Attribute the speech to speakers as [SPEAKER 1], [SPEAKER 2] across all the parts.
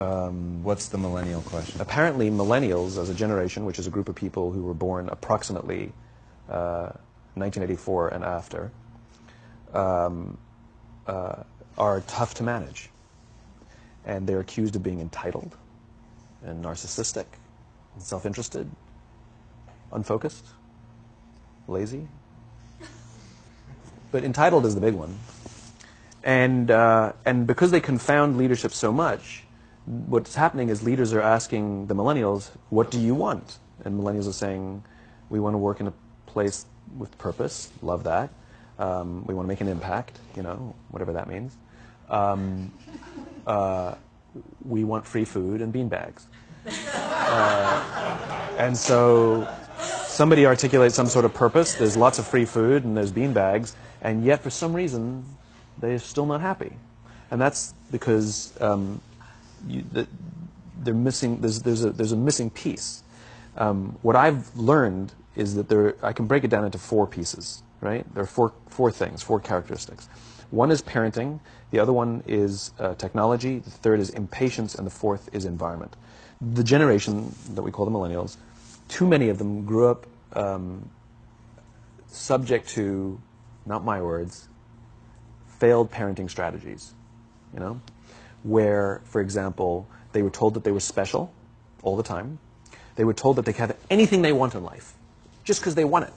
[SPEAKER 1] What's the millennial question?
[SPEAKER 2] Apparently, millennials, as a generation, which is a group of people who were born approximately 1984 and after, are tough to manage. And they're accused of being entitled and narcissistic and self-interested, unfocused, lazy. But entitled is the big one. And because they confound leadership so much, what's happening is leaders are asking the millennials, what do you want? And millennials are saying, we want to work in a place with purpose, love that. We want to make an impact, you know, whatever that means. We want free food and beanbags. And so somebody articulates some sort of purpose, there's lots of free food and there's beanbags, and yet for some reason they're still not happy. And that's because they're missing, there's a missing piece. What I've learned is that I can break it down into four pieces, right? There are four things, four characteristics. One is parenting, the other one is technology, the third is impatience, and the fourth is environment. The generation that we call the millennials, too many of them grew up subject to, not my words, failed parenting strategies, you know? Where, for example, they were told that they were special all the time. They were told that they could have anything they want in life, just because they want it,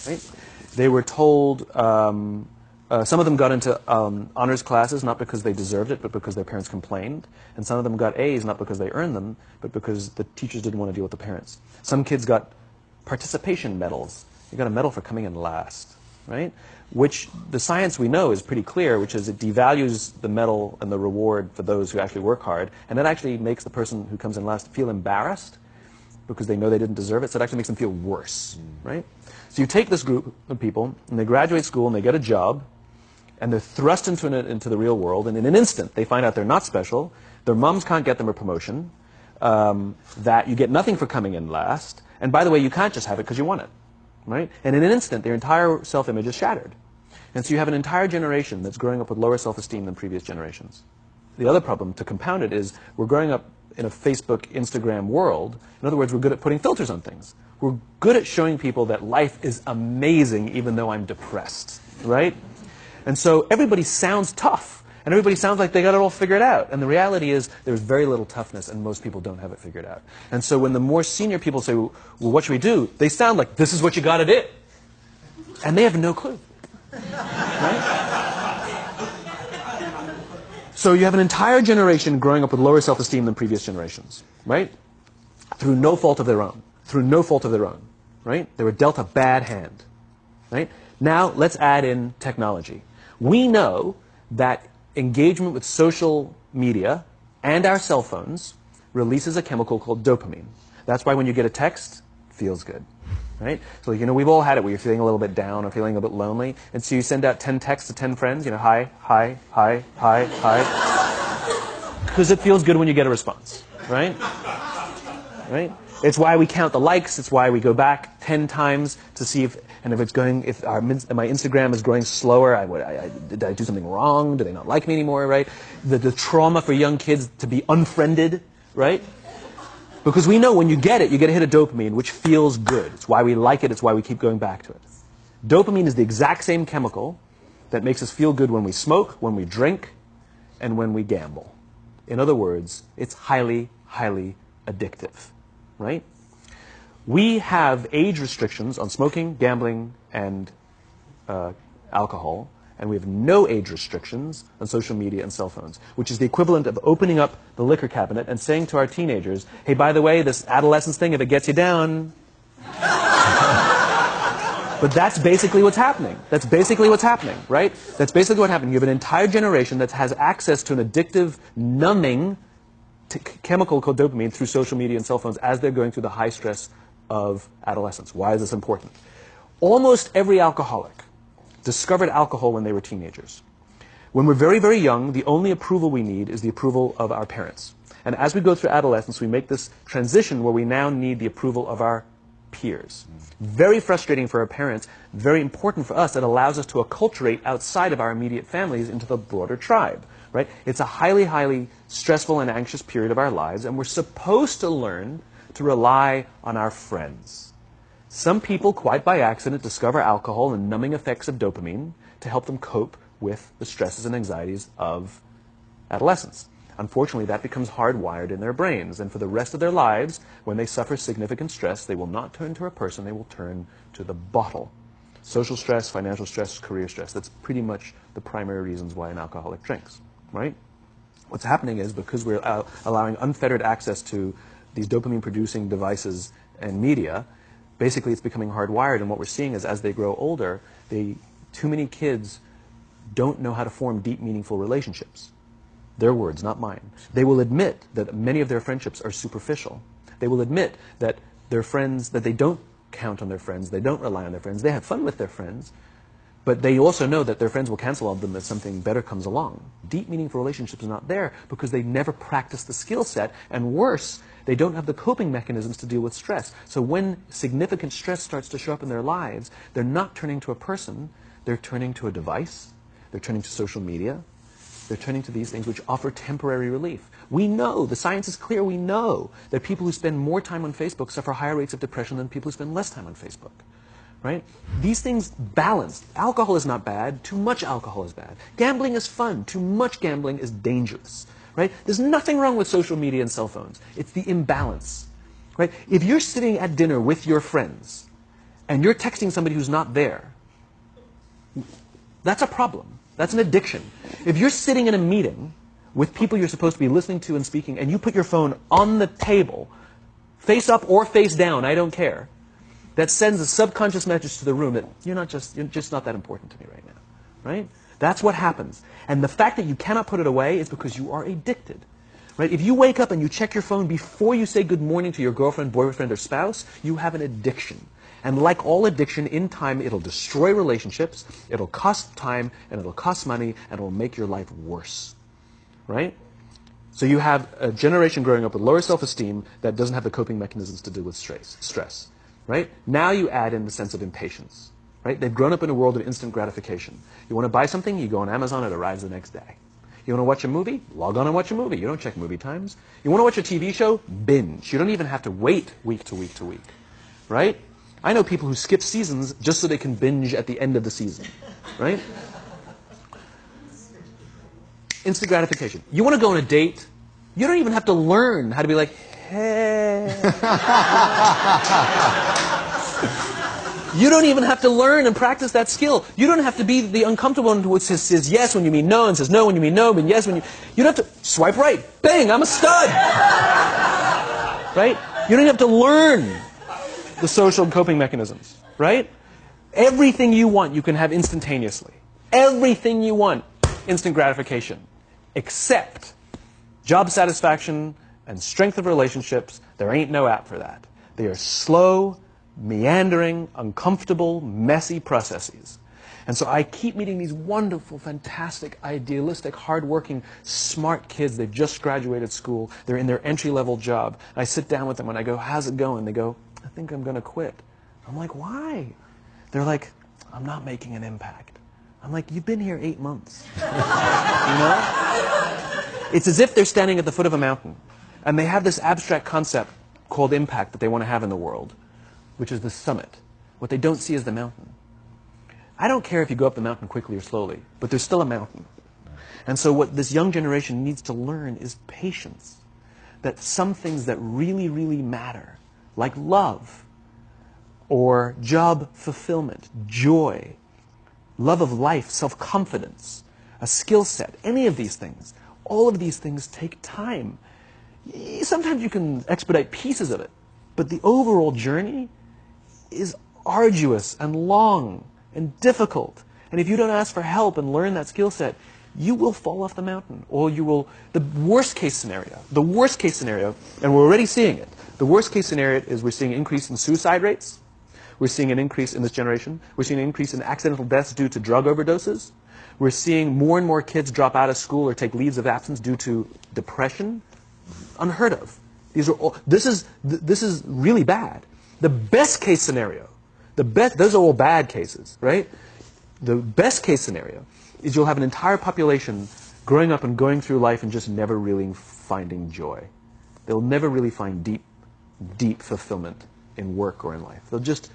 [SPEAKER 2] right? They were told, some of them got into honors classes, not because they deserved it, but because their parents complained. And some of them got A's, not because they earned them, but because the teachers didn't want to deal with the parents. Some kids got participation medals. You got a medal for coming in last, right? Which the science we know is pretty clear, which is it devalues the medal and the reward for those who actually work hard, and it actually makes the person who comes in last feel embarrassed because they know they didn't deserve it, so it actually makes them feel worse, right? So you take this group of people, and they graduate school, and they get a job, and they're thrust into the real world, and in an instant, they find out they're not special, their moms can't get them a promotion, that you get nothing for coming in last, and by the way, you can't just have it because you want it, right? And in an instant, their entire self-image is shattered. And so you have an entire generation that's growing up with lower self-esteem than previous generations. The other problem, to compound it, is we're growing up in a Facebook, Instagram world. In other words, we're good at putting filters on things. We're good at showing people that life is amazing even though I'm depressed, right? And so everybody sounds tough, and everybody sounds like they got it all figured out. And the reality is there's very little toughness, and most people don't have it figured out. And so when the more senior people say, well, what should we do? They sound like, this is what you got to do. And they have no clue. Right? So you have an entire generation growing up with lower self-esteem than previous generations, right? Through no fault of their own. Through no fault of their own, right? They were dealt a bad hand, right? Now let's add in technology. We know that engagement with social media and our cell phones releases a chemical called dopamine. That's why when you get a text, it feels good. Right? So, you know, we've all had it where you're feeling a little bit down or feeling a bit lonely, and so you send out 10 texts to 10 friends, you know, hi, hi, hi, hi, hi. Because it feels good when you get a response, right? Right? It's why we count the likes, it's why we go back 10 times to see if my Instagram is growing slower, did I do something wrong? Do they not like me anymore, right? The trauma for young kids to be unfriended, right? Because we know when you get a hit of dopamine, which feels good. It's why we like it. It's why we keep going back to it. Dopamine is the exact same chemical that makes us feel good when we smoke, when we drink, and when we gamble. In other words, it's highly, highly addictive, right? We have age restrictions on smoking, gambling, and alcohol, and we have no age restrictions on social media and cell phones, which is the equivalent of opening up the liquor cabinet and saying to our teenagers, hey, by the way, this adolescence thing, if it gets you down. But that's basically what's happening. That's basically what's happening, right? That's basically what happened. You have an entire generation that has access to an addictive, numbing chemical called dopamine through social media and cell phones as they're going through the high stress of adolescence. Why is this important? Almost every alcoholic discovered alcohol when they were teenagers. When we're very, very young, the only approval we need is the approval of our parents. And as we go through adolescence, we make this transition where we now need the approval of our peers. Very frustrating for our parents, very important for us. It allows us to acculturate outside of our immediate families into the broader tribe. right? It's a highly, highly stressful and anxious period of our lives, and we're supposed to learn to rely on our friends. Some people, quite by accident, discover alcohol and numbing effects of dopamine to help them cope with the stresses and anxieties of adolescence. Unfortunately, that becomes hardwired in their brains, and for the rest of their lives, when they suffer significant stress, they will not turn to a person, they will turn to the bottle. Social stress, financial stress, career stress. That's pretty much the primary reasons why an alcoholic drinks, right? What's happening is because we're allowing unfettered access to these dopamine-producing devices and media, basically it's becoming hardwired, and what we're seeing is as they grow older, too many kids don't know how to form deep, meaningful relationships. Their words, not mine. They will admit that many of their friendships are superficial. They will admit that their friends, that they don't count on their friends, they don't rely on their friends, they have fun with their friends, but they also know that their friends will cancel on them if something better comes along. Deep, meaningful relationships are not there because they never practice the skill set, and worse, they don't have the coping mechanisms to deal with stress. So when significant stress starts to show up in their lives, they're not turning to a person, they're turning to a device, they're turning to social media, they're turning to these things which offer temporary relief. We know, the science is clear, we know that people who spend more time on Facebook suffer higher rates of depression than people who spend less time on Facebook. Right? These things balance. Alcohol is not bad. Too much alcohol is bad. Gambling is fun. Too much gambling is dangerous. Right? There's nothing wrong with social media and cell phones. It's the imbalance. Right? If you're sitting at dinner with your friends and you're texting somebody who's not there, that's a problem. That's an addiction. If you're sitting in a meeting with people you're supposed to be listening to and speaking, and you put your phone on the table, face up or face down, I don't care, that sends a subconscious message to the room that you're just not that important to me right now. Right? That's what happens. And the fact that you cannot put it away is because you are addicted. Right? If you wake up and you check your phone before you say good morning to your girlfriend, boyfriend, or spouse, you have an addiction. And like all addiction, in time, it'll destroy relationships, it'll cost time, and it'll cost money, and it'll make your life worse. Right? So you have a generation growing up with lower self-esteem that doesn't have the coping mechanisms to deal with stress. Right? Now you add in the sense of impatience. Right? They've grown up in a world of instant gratification. You want to buy something, you go on Amazon, it arrives the next day. You want to watch a movie? Log on and watch a movie. You don't check movie times. You want to watch a TV show? Binge. You don't even have to wait week to week to week. Right? I know people who skip seasons just so they can binge at the end of the season. Right? Instant gratification. You want to go on a date? You don't even have to learn how to be like, hey. You don't even have to learn and practice that skill. You don't have to be the uncomfortable one who says yes when you mean no and says no when you mean no, but yes when you... You don't have to swipe right. Bang, I'm a stud. Right? You don't have to learn the social coping mechanisms. Right? Everything you want you can have instantaneously. Everything you want, instant gratification. Except job satisfaction and strength of relationships, there ain't no app for that. They are slow, meandering, uncomfortable, messy processes. And so I keep meeting these wonderful, fantastic, idealistic, hardworking, smart kids. They've just graduated school. They're in their entry-level job. I sit down with them and I go, how's it going? They go, I think I'm going to quit. I'm like, why? They're like, I'm not making an impact. I'm like, you've been here 8 months. You know? It's as if they're standing at the foot of a mountain and they have this abstract concept called impact that they want to have in the world, which is the summit. What they don't see is the mountain. I don't care if you go up the mountain quickly or slowly, but there's still a mountain. And so what this young generation needs to learn is patience. That some things that really, really matter, like love, or job fulfillment, joy, love of life, self-confidence, a skill set, any of these things, all of these things take time. Sometimes you can expedite pieces of it, but the overall journey is arduous and long and difficult. And if you don't ask for help and learn that skill set, you will fall off the mountain. Or you will, the worst case scenario, and we're already seeing it, the worst case scenario is we're seeing an increase in suicide rates. We're seeing an increase in this generation. We're seeing an increase in accidental deaths due to drug overdoses. We're seeing more and more kids drop out of school or take leaves of absence due to depression. Unheard of. These are all, this is really bad. The best case scenario, those are all bad cases, right? The best case scenario is you'll have an entire population growing up and going through life and just never really finding joy. They'll never really find deep fulfillment in work or in life. They'll just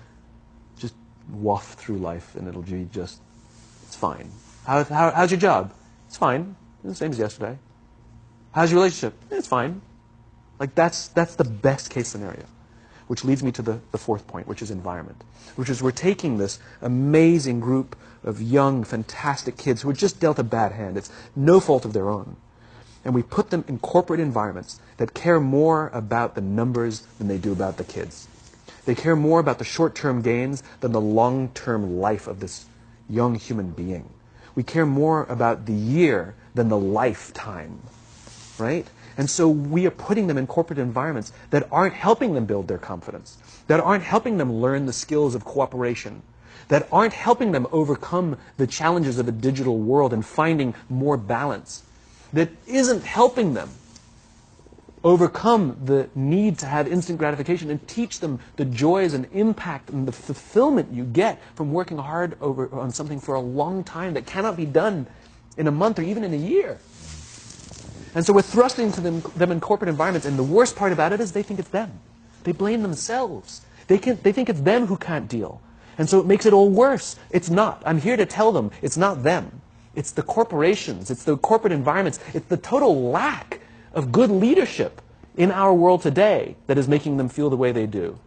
[SPEAKER 2] waft through life and it'll be just, it's fine. How's your job? It's fine. It's the same as yesterday. How's your relationship? It's fine. Like that's the best case scenario. Which leads me to the fourth point, which is environment. Which is we're taking this amazing group of young, fantastic kids who are just dealt a bad hand. It's no fault of their own. And we put them in corporate environments that care more about the numbers than they do about the kids. They care more about the short-term gains than the long-term life of this young human being. We care more about the year than the lifetime, right? And so we are putting them in corporate environments that aren't helping them build their confidence, that aren't helping them learn the skills of cooperation, that aren't helping them overcome the challenges of a digital world and finding more balance, that isn't helping them overcome the need to have instant gratification and teach them the joys and impact and the fulfillment you get from working hard on something for a long time that cannot be done in a month or even in a year. And so we're thrusting to them in corporate environments, and the worst part about it is they think it's them. They blame themselves. They think it's them who can't deal. And so it makes it all worse. It's not. I'm here to tell them it's not them. It's the corporations. It's the corporate environments. It's the total lack of good leadership in our world today that is making them feel the way they do.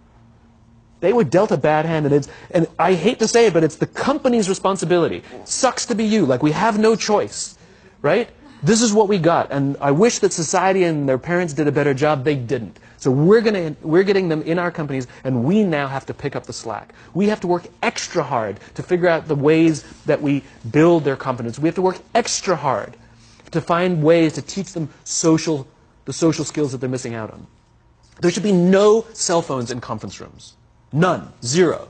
[SPEAKER 2] They were dealt a bad hand, and I hate to say it, but it's the company's responsibility. Sucks to be you. Like, we have no choice, right? This is what we got, and I wish that society and their parents did a better job. They didn't. So we're getting them in our companies, and we now have to pick up the slack. We have to work extra hard to figure out the ways that we build their competence. We have to work extra hard to find ways to teach them the social skills that they're missing out on. There should be no cell phones in conference rooms. None. Zero.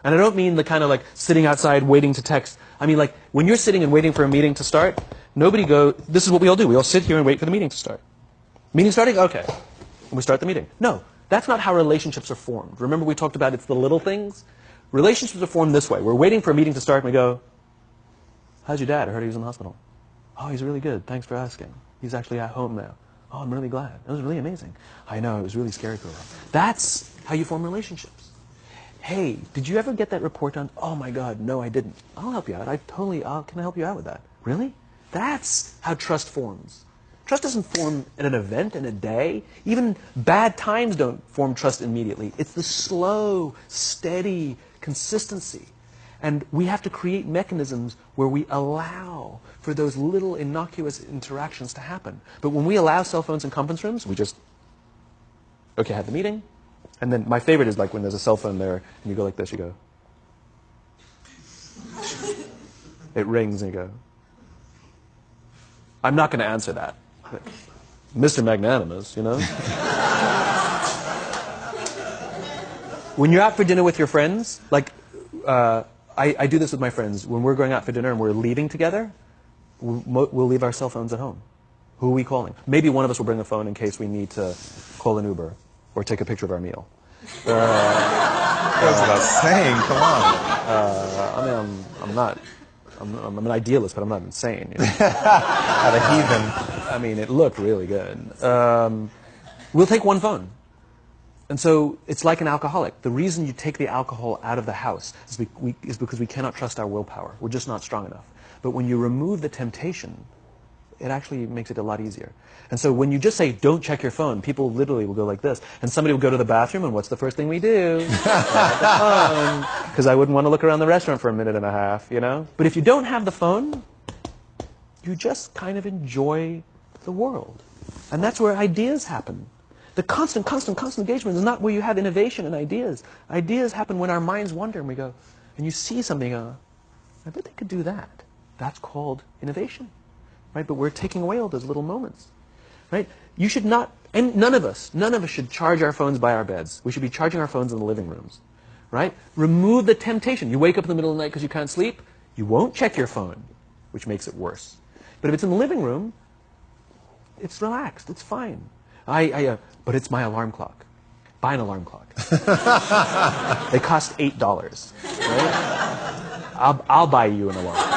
[SPEAKER 2] And I don't mean the kind of like sitting outside waiting to text. I mean like when you're sitting and waiting for a meeting to start, this is what we all do. We all sit here and wait for the meeting to start. Meeting starting? Okay. And we start the meeting. No, that's not how relationships are formed. Remember we talked about it's the little things? Relationships are formed this way. We're waiting for a meeting to start and we go, how's your dad? I heard he was in the hospital. Oh, he's really good. Thanks for asking. He's actually at home now. Oh, I'm really glad. It was really amazing. I know, it was really scary for a while. That's how you form relationships. Hey, did you ever get that report done? Oh my God, no, I didn't. I'll help you out. Can I help you out with that? Really? That's how trust forms. Trust doesn't form in an event, in a day. Even bad times don't form trust immediately. It's the slow, steady consistency. And we have to create mechanisms where we allow for those little innocuous interactions to happen. But when we allow cell phones in conference rooms, we just, okay, have the meeting. And then my favorite is like when there's a cell phone there and you go like this, you go. It rings and you go. I'm not going to answer that. Mr. Magnanimous, you know? When you're out for dinner with your friends, like, I do this with my friends. When we're going out for dinner and we're leaving together, we'll leave our cell phones at home. Who are we calling? Maybe one of us will bring a phone in case we need to call an Uber or take a picture of our meal.
[SPEAKER 1] That goes without saying, come on.
[SPEAKER 2] I'm an idealist, but I'm not insane. You know?
[SPEAKER 1] At a heathen.
[SPEAKER 2] I mean, it looked really good. We'll take one phone. And so it's like an alcoholic. The reason you take the alcohol out of the house is because we cannot trust our willpower. We're just not strong enough. But when you remove the temptation, it actually makes it a lot easier. And so when you just say, don't check your phone, people literally will go like this. And somebody will go to the bathroom, and what's the first thing we do? Because I wouldn't want to look around the restaurant for a minute and a half, you know? But if you don't have the phone, you just kind of enjoy the world. And that's where ideas happen. The constant engagement is not where you have innovation and ideas. Ideas happen when our minds wander and we go, and you see something, I bet they could do that. That's called innovation, right? But we're taking away all those little moments, right? You should not, and none of us should charge our phones by our beds. We should be charging our phones in the living rooms, right? Remove the temptation. You wake up in the middle of the night because you can't sleep, you won't check your phone, which makes it worse. But if it's in the living room, it's relaxed, it's fine. But it's my alarm clock. Buy an alarm clock. They cost $8. Right? I'll buy you an alarm clock.